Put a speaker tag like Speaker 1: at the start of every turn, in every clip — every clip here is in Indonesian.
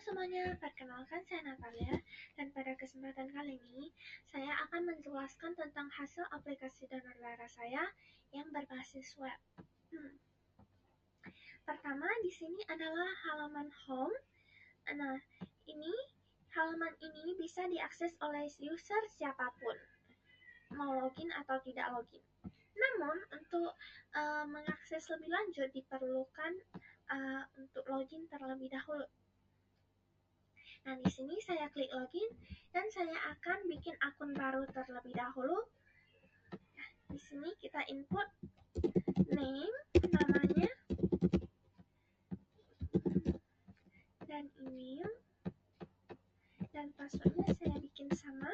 Speaker 1: semuanya, perkenalkan saya Natalia, dan pada kesempatan kali ini saya akan menjelaskan tentang hasil aplikasi donor darah saya yang berbasis web. Pertama, di sini adalah halaman home. Nah, halaman ini bisa diakses oleh user siapapun, mau login atau tidak login. Namun, untuk mengakses lebih lanjut diperlukan untuk login terlebih dahulu. Nah, di sini saya klik login dan saya akan bikin akun baru terlebih dahulu. Nah, di sini kita input name, namanya, dan email, dan passwordnya saya bikin sama.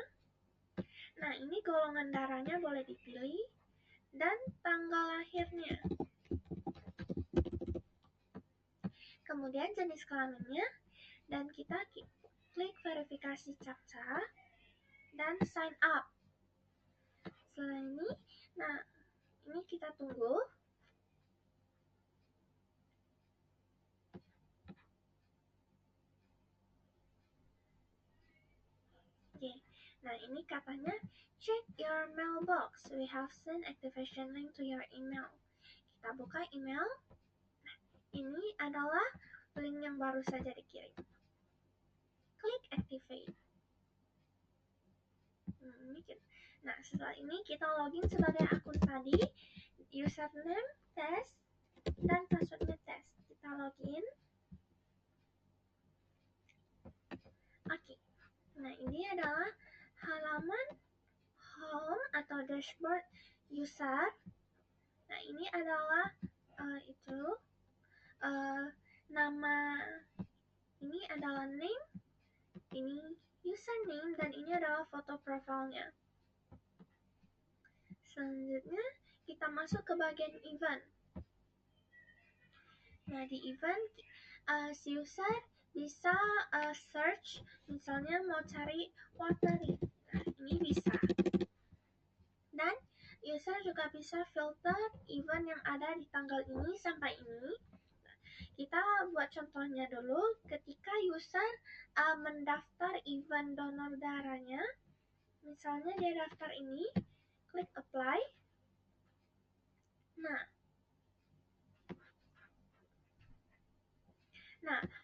Speaker 1: Nah, ini golongan darahnya boleh dipilih, dan tanggal lahirnya. Kemudian jenis kelaminnya, dan kita klik verifikasi CAPTCHA, dan sign up. Setelah ini, ini kita tunggu. Oke, nah ini katanya check your mailbox. We have sent activation link to your email. Kita buka email. Nah, ini adalah link yang baru saja dikirim. Klik activate. Nah, setelah ini kita login sebagai akun tadi, username test dan passwordnya test. Kita login. Oke. Nah, ini adalah halaman home atau dashboard user. Nah, ini adalah nama, ini adalah name, ini username, dan ini adalah foto profilnya. Selanjutnya kita masuk ke bagian event. Nah, di event si user bisa search, misalnya mau cari watering. Nah, ini bisa. Dan user juga bisa filter event yang ada di tanggal ini sampai ini. Kita buat contohnya dulu. Ketika user mendaftar event donor darahnya, misalnya dia daftar ini, klik apply. Nah,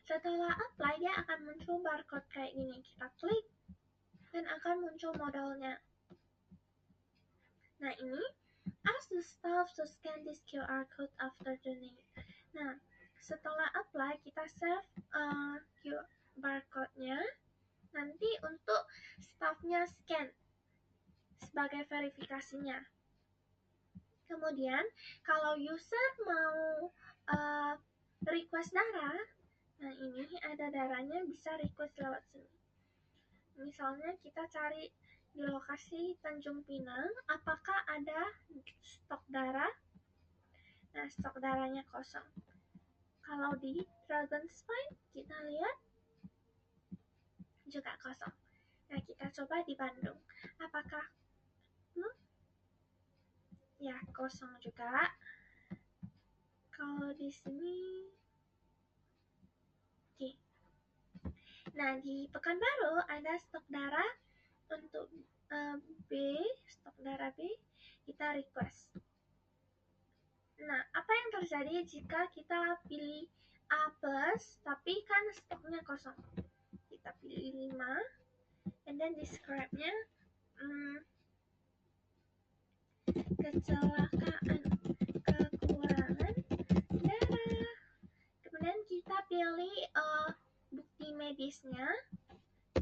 Speaker 1: setelah apply dia akan muncul barcode kayak gini. Kita klik dan akan muncul modelnya. Nah, ini ask the staff to scan this QR code after donate. Nah, setelah apply kita save barcode-nya. Nanti untuk staffnya scan sebagai verifikasinya. Kemudian kalau user mau request darah, nah ini ada darahnya, bisa request lewat sini. Misalnya kita cari di lokasi Tanjung Pinang, apakah ada stok darah? Nah, stok darahnya kosong. Kalau di Dragon Spine kita lihat juga kosong. Nah, kita coba di Bandung. Apakah ya kosong juga. Kalau di sini, oke. Nah, di Pekanbaru ada stok darah untuk B, stok darah B, kita request. Nah, apa yang terjadi jika kita pilih A+, tapi kan stoknya kosong? Kita pilih 5, and then describe-nya kecelakaan, kekurangan darah. Kemudian kita pilih bukti medisnya.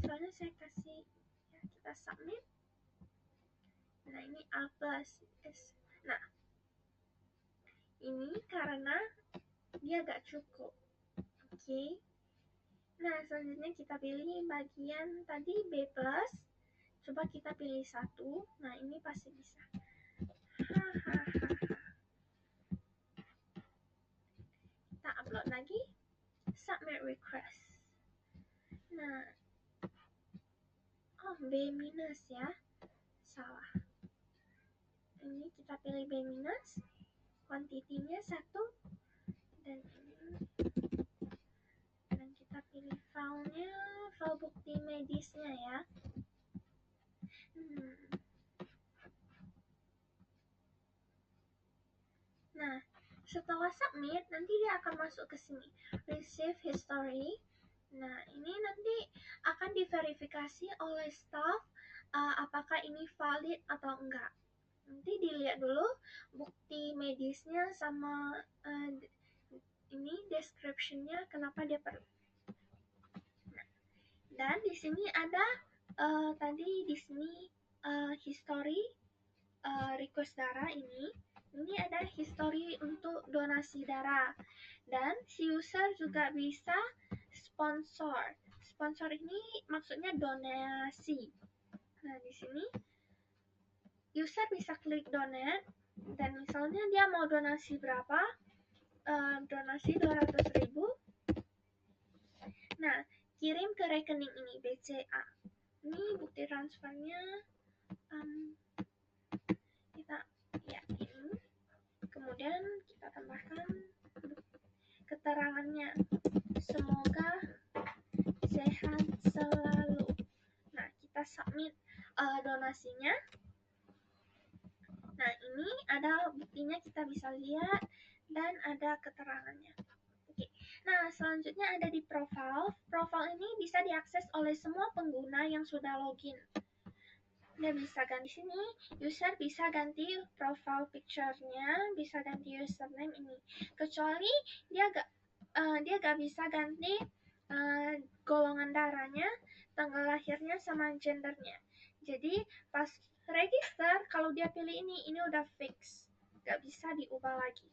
Speaker 1: Soalnya saya kasih, ya, kita submit. Nah, ini A+. Nah, ini karena dia gak cukup. Oke. Nah, selanjutnya kita pilih bagian tadi B+. Coba kita pilih 1. Nah, ini pasti bisa. Kita upload lagi. Submit request. Nah, B- ya. Salah. Ini kita pilih B-. Kuantitinya 1. Dan ini. Dan kita pilih filenya. misalnya file bukti medisnya ya. Nah, setelah submit, nanti dia akan masuk ke sini, receive history. Nah, ini nanti akan diverifikasi oleh staff apakah ini valid atau enggak. Nanti dilihat dulu bukti medisnya sama ini description-nya kenapa dia perlu. Nah, dan di sini ada tadi di sini history request darah ini ada history untuk donasi darah, dan si user juga bisa sponsor. Sponsor ini maksudnya donasi. Nah, di sini user bisa klik donate, dan misalnya dia mau donasi berapa, donasi 200.000. Nah, kirim ke rekening ini BCA. Ini bukti transfernya kita ya ini. Kemudian kita tambahkan keterangannya, semoga sehat selalu. Nah, kita submit donasinya. Nah, ini ada buktinya, kita bisa lihat, dan ada keterangannya. Oke. Nah, selanjutnya ada di profile. Profile ini bisa diakses oleh semua pengguna yang sudah login. Dia bisa ganti sini, user bisa ganti profile picture-nya, bisa ganti username ini. Kecuali dia gak bisa ganti golongan darahnya, tanggal lahirnya, sama gendernya. Jadi pas register, kalau dia pilih ini udah fix, gak bisa diubah lagi.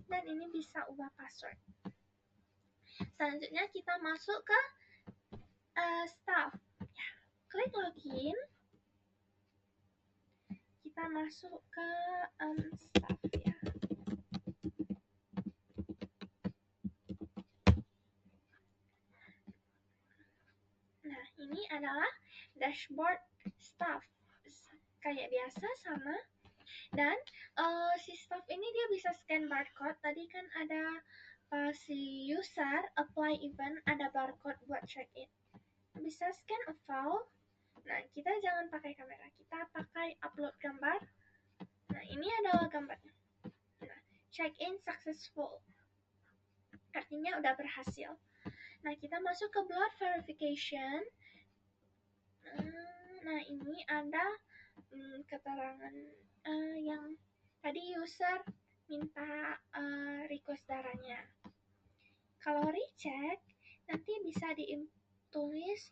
Speaker 1: Dan ini bisa ubah password. Selanjutnya kita masuk ke staff. Ya, klik login. Kita masuk ke staff ya. Nah, ini adalah dashboard staff. Kayak biasa sama. Dan si staff ini dia bisa scan barcode. Tadi kan ada si user apply event, ada barcode buat check in. Bisa scan a file. Nah, kita jangan pakai kamera, kita pakai upload gambar. Nah, ini adalah gambarnya. Nah, check in successful, artinya udah berhasil. Nah, kita masuk ke blood verification. Nah, ini ada keterangan yang tadi user minta request darahnya. Kalau recheck, nanti bisa ditulis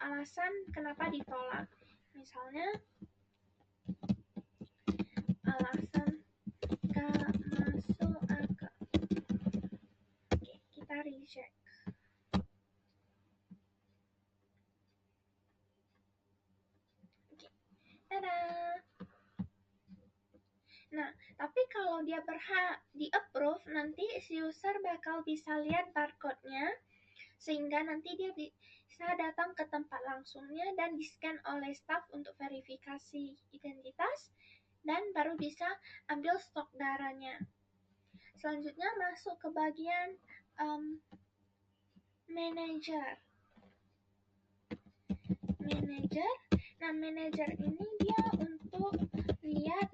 Speaker 1: alasan kenapa ditolak. Misalnya, alasan gak masuk akal. Oke, kita reject. Oke, dadah. Nah, tapi kalau dia berhak di-approve, nanti si user bakal bisa lihat barcode-nya, sehingga nanti dia bisa datang ke tempat langsungnya dan di-scan oleh staff untuk verifikasi identitas, dan baru bisa ambil stok darahnya. Selanjutnya masuk ke bagian manager. Nah, manager ini dia untuk lihat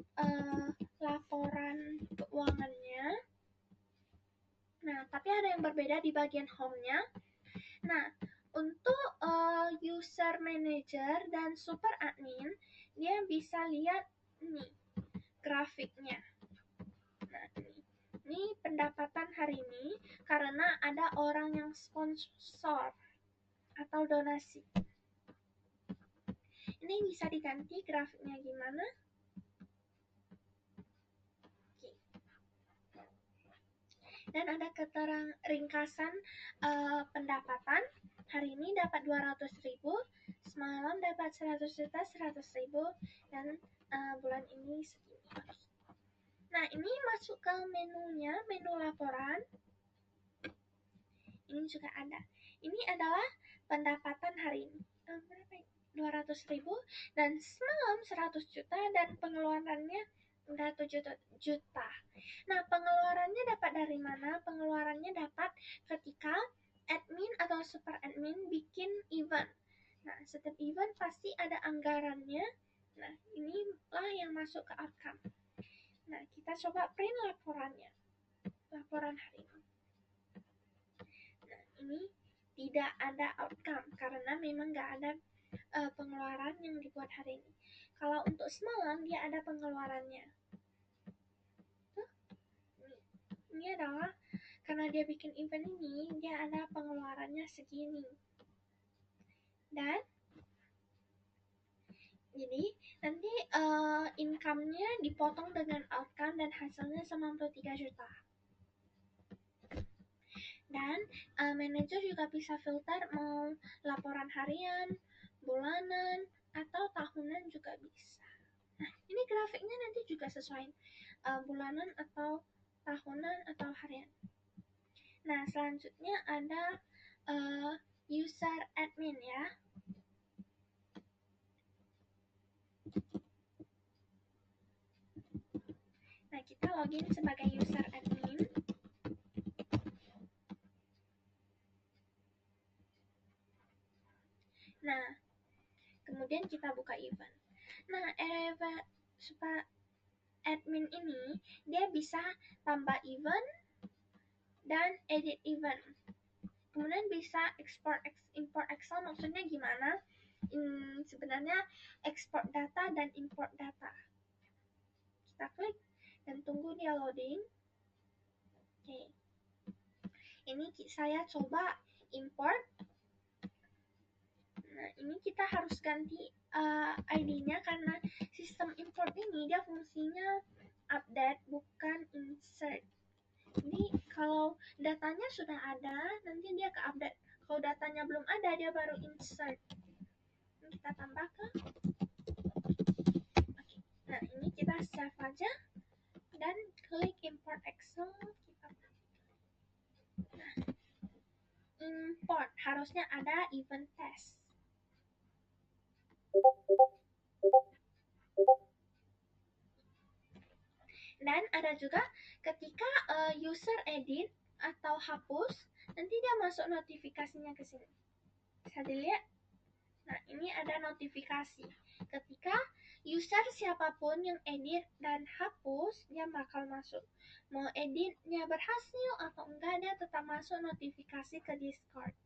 Speaker 1: laporan keuangannya. Nah, tapi ada yang berbeda di bagian home-nya. Nah, untuk user manager dan super admin, dia bisa lihat nih grafiknya. Nah, ini pendapatan hari ini karena ada orang yang sponsor atau donasi. Ini bisa diganti grafiknya gimana? Oke. Dan ada keterangan ringkasan pendapatan. Hari ini dapat 200.000, semalam dapat 100 juta, 100.000, dan bulan ini segini. Nah, ini masuk ke menunya, menu laporan. Ini juga ada. Ini adalah pendapatan hari ini. Berapa ini? 200.000, dan semalam 100 juta, dan pengeluarannya udah 7 juta. Nah, pengeluarannya dapat dari mana? Pengeluarannya dapat ketika admin atau super admin bikin event. Nah, setiap event pasti ada anggarannya. Nah, inilah yang masuk ke outcome. Nah, kita coba print laporannya. Laporan hari ini. Nah, ini tidak ada outcome karena memang nggak ada pengeluaran yang dibuat hari ini. Kalau untuk semalam dia ada pengeluarannya. Tuh, ini adalah karena dia bikin event ini, dia ada pengeluarannya segini. Dan jadi nanti income-nya dipotong dengan outcome dan hasilnya 93 juta. Dan manajer juga bisa filter mau laporan harian, bulanan, atau tahunan juga bisa. Nah, ini grafiknya nanti juga sesuai bulanan atau tahunan atau harian. Nah, selanjutnya ada user admin ya. Nah, kita login sebagai user admin. Nah, kemudian kita buka event. Nah, event super admin ini dia bisa tambah event dan edit event. Kemudian bisa import Excel, maksudnya gimana? Sebenarnya export data dan import data. Kita klik dan tunggu dia loading. Oke. Ini saya coba import. Nah, ini kita harus ganti ID-nya karena sistem import ini dia fungsinya update bukan insert. Jadi kalau datanya sudah ada, nanti dia ke update. Kalau datanya belum ada, dia baru insert. Ini kita tambahkan. Oke. Nah, ini kita save aja dan klik import Excel. Nah, import harusnya ada event test. Dan ada juga ketika user edit atau hapus, nanti dia masuk notifikasinya ke sini. Bisa dilihat. Nah, ini ada notifikasi. Ketika user siapapun yang edit dan hapus, dia bakal masuk. Mau editnya berhasil atau enggak, dia tetap masuk notifikasi ke Discord.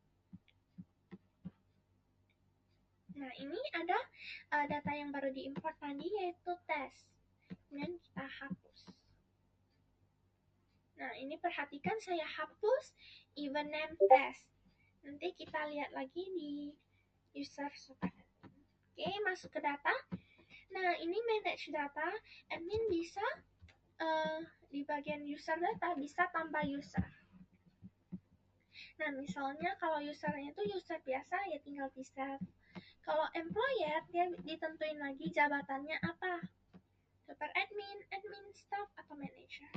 Speaker 1: Nah, ini ada data yang baru diimport tadi, yaitu test. Kemudian kita hapus. Nah, ini perhatikan saya hapus event name test. Nanti kita lihat lagi di user super. Oke, masuk ke data. Nah, ini manage data. Admin bisa di bagian user data bisa tambah user. Nah, misalnya kalau usernya itu user biasa, ya tinggal di save. Kalau employer, dia ditentuin lagi jabatannya apa. Super admin, admin staff, atau manager.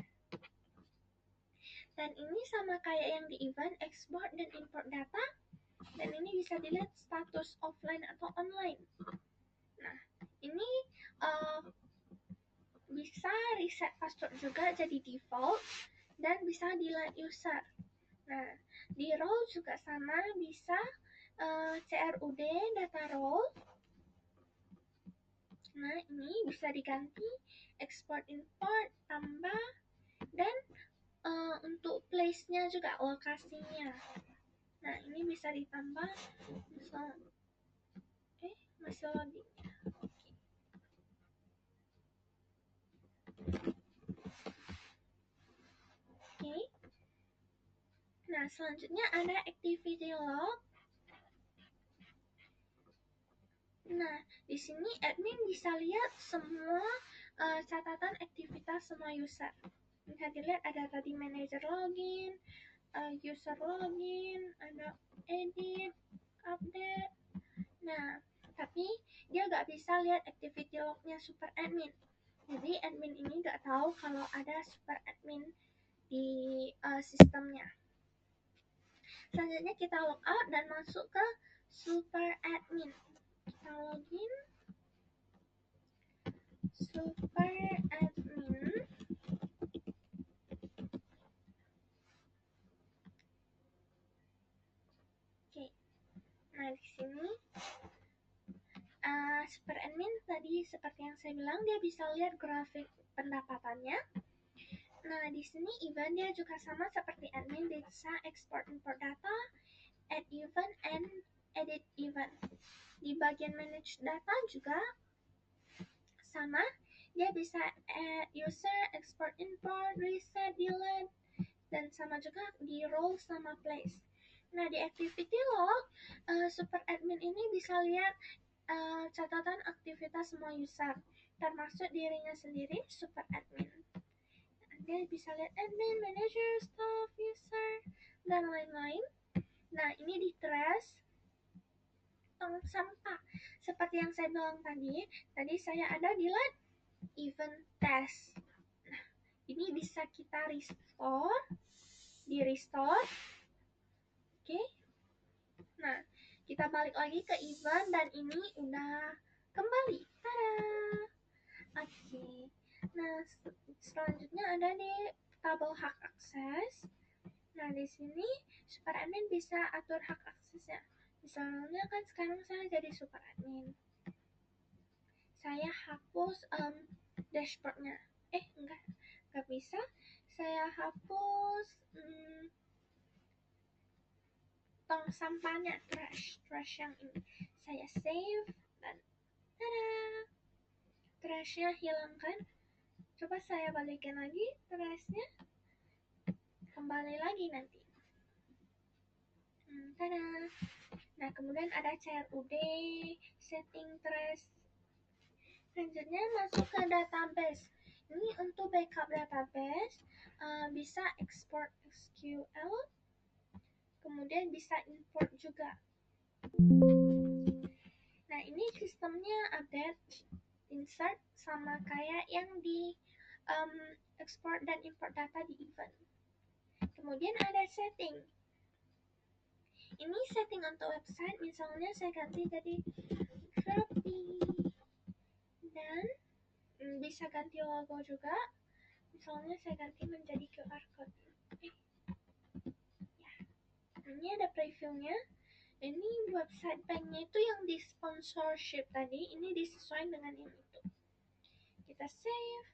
Speaker 1: Dan ini sama kayak yang di event, export dan import data. Dan ini bisa dilihat status offline atau online. Nah, ini bisa reset password juga jadi default dan bisa delete user. Nah, di role juga sama, bisa CRUD data role. Nah, ini bisa diganti export import, tambah, dan untuk place-nya juga lokasinya. Nah, ini bisa ditambah misal masih loading. Oke. Nah, selanjutnya ada activity log. Nah, di sini admin bisa lihat semua catatan aktivitas semua user. Bisa dilihat ada tadi manager login, user login, ada edit, update. Nah, tapi dia nggak bisa lihat activity lognya super admin. Jadi admin ini nggak tahu kalau ada super admin di sistemnya. Selanjutnya kita log out dan masuk ke super admin. Kita login super admin. Nah, di sini super admin tadi seperti yang saya bilang, dia bisa lihat grafik pendapatannya. Nah, di sini event dia juga sama seperti admin, bisa export import data, add event, and edit event. Di bagian manage data juga sama, dia bisa add user, export import, reset, delete, dan sama juga di role sama place. Nah, di activity log, super admin ini bisa lihat catatan aktivitas semua user, termasuk dirinya sendiri, super admin. Dia bisa lihat admin, manager, staff, user, dan lain-lain. Nah, ini di trash, tong sampah. Seperti yang saya bilang tadi saya ada di event test. Nah, ini bisa kita restore, di restore. Oke. Nah, kita balik lagi ke event dan ini udah kembali. Tada! Oke. Nah, selanjutnya ada di tabel hak akses. Nah, di sini super admin bisa atur hak aksesnya. Misalnya kan sekarang saya jadi super admin. Saya hapus dashboardnya. Enggak bisa. Saya hapus tong sampahnya, trash yang ini. Saya save dan tada! Trashnya hilang kan? Coba saya balikin lagi trashnya. Kembali lagi nanti. Tada! Nah, kemudian ada CRUD, setting trash. Selanjutnya masuk ke database. Ini untuk backup database, bisa export SQL, kemudian bisa import juga. Nah, ini sistemnya update, insert, sama kayak yang di export dan import data di event. Kemudian ada setting. Ini setting untuk website, misalnya saya ganti jadi Shopee, dan bisa ganti logo juga. Misalnya saya ganti menjadi QR code. Ya. Ini ada previewnya. Ini website banknya itu yang di sponsorship tadi, ini disesuaikan dengan yang itu. Kita save.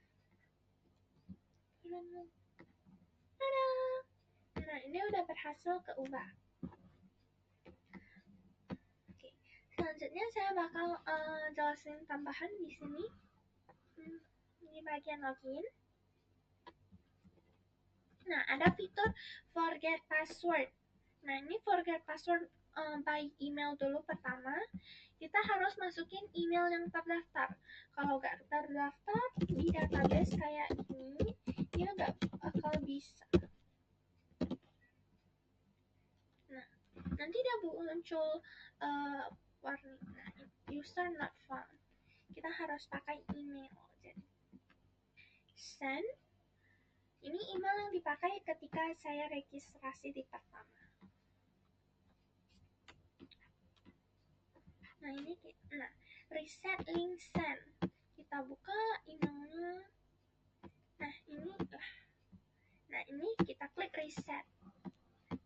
Speaker 1: Tada! Nah, ini udah berhasil keubah. Oke. Selanjutnya saya bakal jelasin tambahan di sini. Ini bagian login. Nah, ada fitur forget password. Nah, ini forget password by email dulu pertama. Kita harus masukin email yang terdaftar. Kalau nggak terdaftar di database kayak ini, dia nggak bakal bisa. Nah, nanti dia muncul warning. Nah, user not found. Kita harus pakai email. Jadi, send. Ini email yang dipakai ketika saya registrasi di pertama. Nah, ini reset link send. Kita buka emailnya. Nah, ini kita klik reset.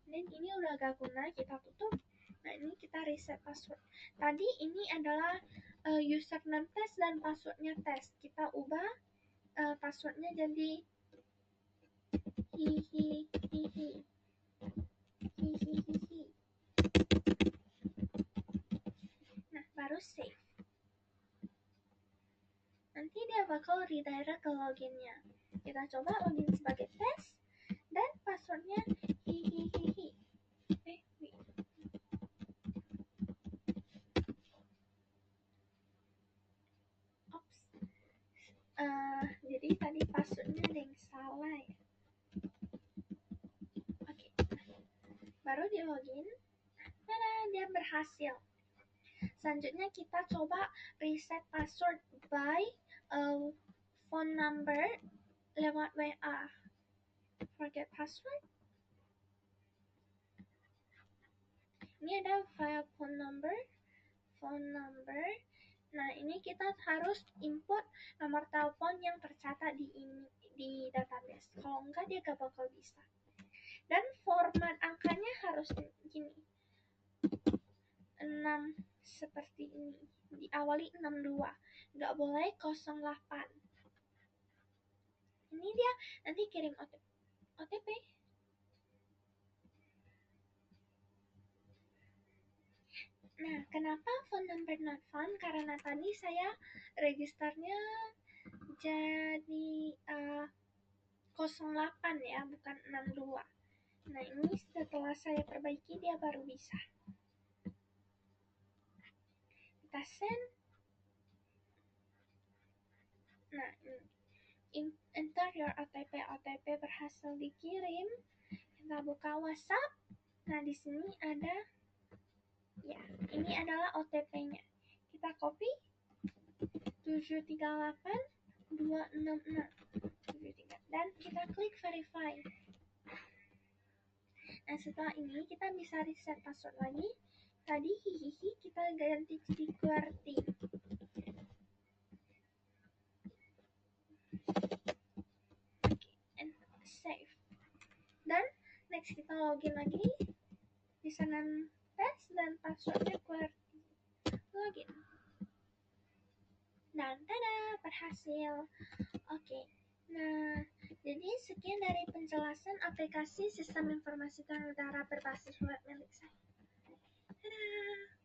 Speaker 1: Dan ini udah gak guna, kita tutup. Nah, ini kita reset password. Tadi ini adalah username test dan passwordnya test. Kita ubah passwordnya jadi hihihihi. Nah, baru save. Nanti dia bakal redirect ke loginnya. Kita coba login sebagai test dan passwordnya hihihihi. Jadi tadi passwordnya ada yang salah ya. Oke. Baru di login. Tada, dia berhasil. Selanjutnya kita coba reset password by phone number lewat WA. Forget password. Ini ada file phone number. Nah, ini kita harus input nomor telepon yang tercatat di database. Kalau enggak dia gak bakal bisa. Dan format angkanya harus gini. 0, 6 seperti ini, diawali 62, nggak boleh 08. Ini dia nanti kirim OTP. Nah, kenapa phone number not found? Karena tadi saya registernya jadi 08 ya, bukan 62. Nah, ini setelah saya perbaiki dia baru bisa. Kita send. Nah, enter your OTP berhasil dikirim. Kita buka WhatsApp. Nah, di sini ada ya, ini adalah OTP-nya. Kita copy 738-266 dan kita klik verify. Nah, setelah ini kita bisa reset password lagi. Tadi hihihi kita ganti jadi QWERTY. And save. Dan next kita login lagi. Di sana paste dan passwordnya QWERTY. Login. Dan tada, berhasil. Oke. Nah, jadi sekian dari penjelasan aplikasi sistem informasi udara berbasis web milik saya. Dadah!